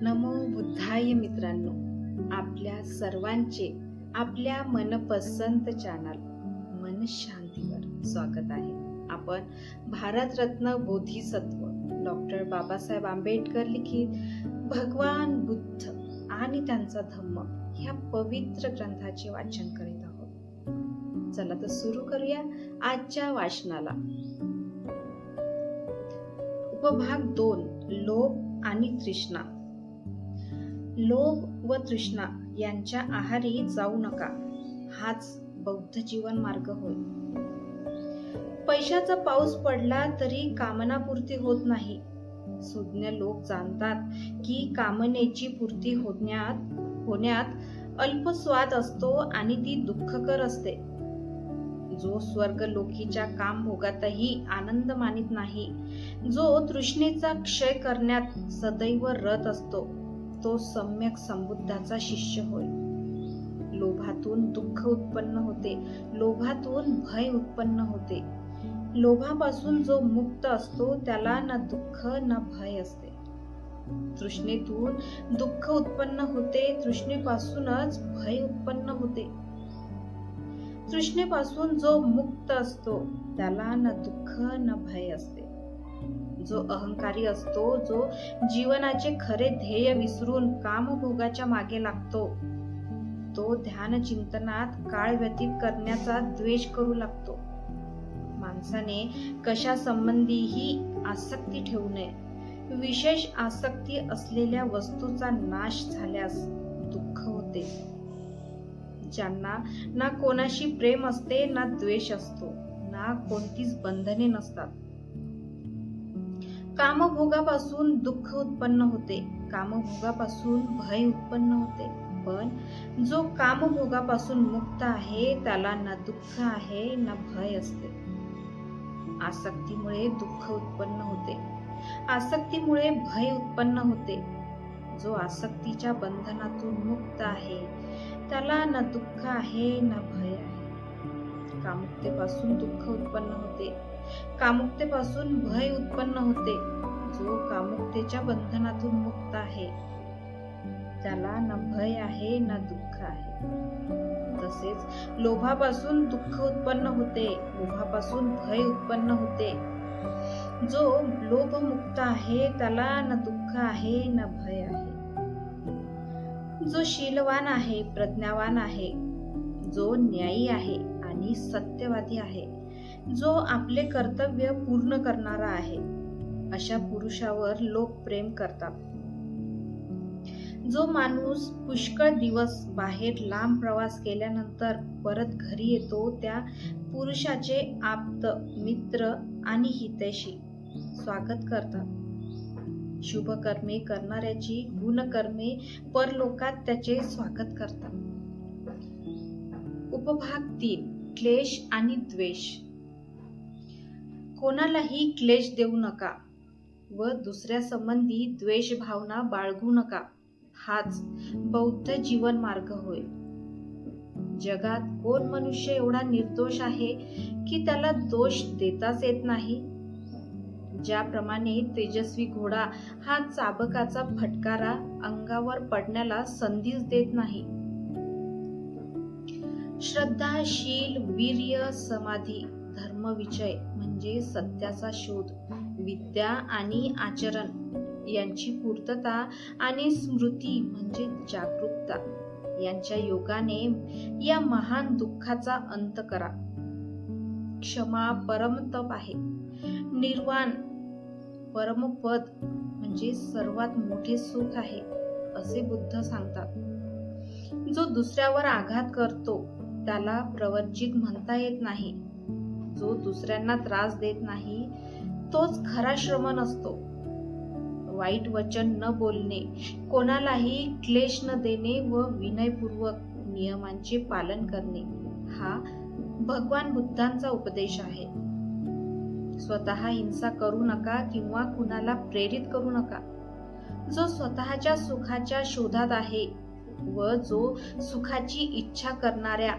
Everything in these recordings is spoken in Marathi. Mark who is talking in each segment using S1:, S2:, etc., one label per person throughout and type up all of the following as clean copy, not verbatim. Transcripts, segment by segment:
S1: नमो बुद्धाय मित्रांनो, आपल्या सर्वांचे आपल्या मनपसंत चॅनल मन शांतीवर स्वागत आहे. आपण भारतरत्न बोधिसत्व डॉक्टर बाबासाहेब आंबेडकर लिखित भगवान बुद्ध आणि त्यांचा धम्म ह्या पवित्र ग्रंथाचे वाचन करीत आहोत. चला तर सुरू करूया आजच्या वाचनाला. उपभाग 2, लोभ आणि तृष्णा. लोभ व तृष्णा यांच्या आहारी जाऊ नका, हाच बौद्ध जीवन मार्ग होय. पैशाचा पाऊस पडला तरी कामनापूर्ती होत नाही. सुज्ञ लोक जाणतात की कामनेची पूर्ती होण्यात अल्प स्वाद असतो आणि ती दुःखकर असते. जो स्वर्ग लोकीच्या कामभोगातही आनंद मानित नाही, जो तृष्णेचा क्षय करण्यात सदैव रत असतो, तो सम्यक संबुद्धाचा शिष्य होय. लोभातून दुःख उत्पन्न होते, लोभातून भय उत्पन्न होते. लोभापासून जो मुक्त असतो त्याला ना दुःख ना भय असते. तृष्णेतून दुःख उत्पन्न होते, तृष्णेपासूनच भय उत्पन्न होते. तृष्णेपासून जो मुक्त असतो त्याला ना दुःख ना भय असते. जो अहंकारी असतो, जो जीवनाचे खरे ध्येय विसरून कामभोगाच्या मागे लागतो, तो ध्यान चिंतनात काळ व्यतीत करण्याचा द्वेष करू लागतो. माणसाने कशा संबंधीही आसक्ती ठेवू नये. विशेष आसक्ती असलेल्या वस्तूचा नाश झाल्यास दुःख होते. ज्यांना ना कोणाशी प्रेम असते, ना द्वेष असतो, ना कोणतीच बंधने नसतात. कामभोगापासून दुःख उत्पन्न होते, कामभोगापासून भय उत्पन्न होते. पण जो कामभोगापासून मुक्त आहे त्याला ना दुःख आहे ना भय असते. आसक्तीमुळे दुःख उत्पन्न होते, आसक्तीमुळे भय उत्पन्न होते. जो आसक्तीच्या बंधनातून मुक्त आहे त्याला ना दुःख आहे ना भय आहे. कामुकतेपासून दुःख उत्पन्न होते, कामुकतेपासून भय उत्पन्न होते. जो कामुकतेच्या बंधनातून मुक्त आहे त्याला ना भय आहे ना दुःख आहे. तसेच लोभापासून दुःख उत्पन्न होते, लोभापासून भय उत्पन्न होते. जो लोभमुक्त आहे त्याला ना दुःख आहे ना भय आहे. जो शीलवान आहे, प्रज्ञावान आहे, जो न्यायी आहे आणि सत्यवादी आहे, जो आपले कर्तव्य पूर्ण करणारा आहे, अशा पुरुषावर लोक प्रेम करतात. जो माणूस पुष्कळ दिवस बाहेर लांब प्रवास केल्यानंतर परत घरी येतो, त्या पुरुषाचे आप्त, मित्र आणि हितैषी स्वागत करतात. शुभ कर्मे करणाऱ्याची गुणकर्मे परलोकात त्याचे स्वागत करतात. उपभाग 3, क्लेश आणि द्वेष. कोणालाही क्लेश देऊ नका व दुसऱ्या संबंधी द्वेष भावना बाळगू नका, हाच बौद्ध जीवन मार्ग होय. जगात कोण मनुष्य एवढा निर्दोष आहे की त्याला दोष देताच येत नाही. ज्याप्रमाणे तेजस्वी घोडा हा चाबकाचा फटकारा अंगावर पडण्याला संधीच देत नाही. श्रद्धा, शील, वीर्य, समाधी, धर्मविजय म्हणजे सत्याचा शोध, विद्या आणि आचरण यांची पूर्तता आणि स्मृती म्हणजे जागरूकता यांच्या योगाने या महान दुःखाचा अंत करा. क्षमा परमतप आहे. निर्वाण परमपद म्हणजे सर्वात मोठे सुख आहे, असे बुद्ध सांगतात. जो दुसऱ्यावर आघात करतो त्याला प्रवर्जित म्हणता येत नाही. जो दुसऱ्यांना त्रास देत नाही तोच खरा श्रमण असतो. वाईट वचन न बोलणे, कोणालाही क्लेश न देणे व विनयपूर्वक नियमांचे पालन करणे हा भगवान बुद्धांचा उपदेश आहे. स्वतः हिंसा करू नका किंवा कुणाला प्रेरित करू नका. जो स्वतःच्या सुखाच्या शोधात आहे व जो सुखाची इच्छा करणाऱ्या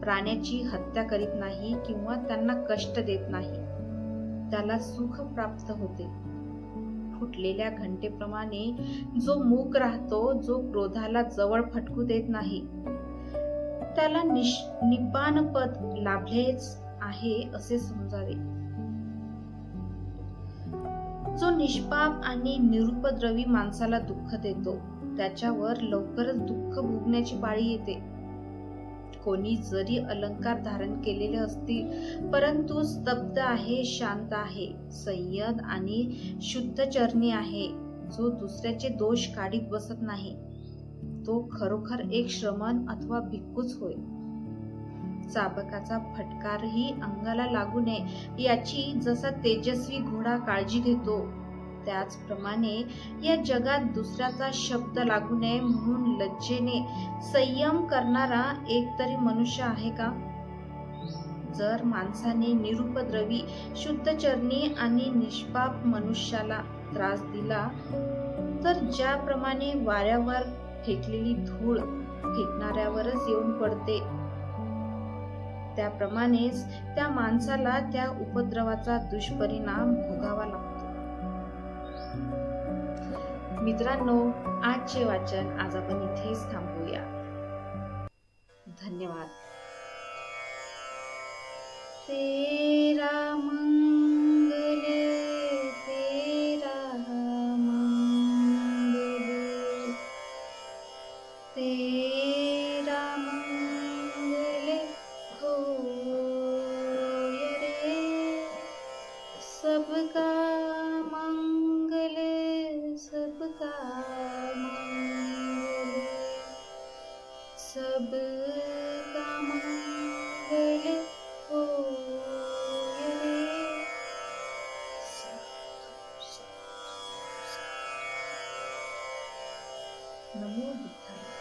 S1: प्राण्याची हत्या करीत नाही किंवा त्यांना कष्ट देत नाही, त्याला सुख प्राप्त होते. फुटलेल्या घंटेप्रमाणे जो मूक राहतो, जो क्रोधाला जवळ फटकू देत नाही, त्याला निब्बाण पद लाभलेच आहे असे समजावे. जो निष्पाप आणि निरुपद्रवी माणसाला दुःख देतो, त्याच्यावर लवकरच दुःख भोगण्याची पाळी येते. कोणी जरी अलंकार धारण केलेले असतील, परंतु स्तब्ध आहे, शांत आहे, संयत आणि शुद्धचरणी आहे, जो दुसऱ्याचे दोष काढीत बसत नाही, तो खरोखर एक श्रमण अथवा भिक्खूच होय. चाबकाचा फटकारही अंगाला लागू नये याची जसा तेजस्वी घोडा काळजी घेतो, त्याचप्रमाणे या जगात दुसऱ्याचा शब्द लागू नये म्हणून लज्जेने संयम करणारा एक तरी मनुष्य आहे का? जर माणसाने निरुपद्रवी, शुद्धचरणी आणि निष्पाप मनुष्याला त्रास दिला, तर ज्याप्रमाणे वाऱ्यावर फेकलेली धूळ फेकणाऱ्यावरच येऊन पडते, त्याप्रमाणेच त्या माणसाला त्या उपद्रवाचा दुष्परिणाम भोगावा लागतो. मित्रांनो, आजचे वाचन आज आपण इथेच थांबवूया. धन्यवाद. तेरा मंगल, तेरा मंगल, तेरा मंगल होय रे. सबका मंगल, सबका मंगल, सबका मंगल होय रे. नमो बुद्धाय.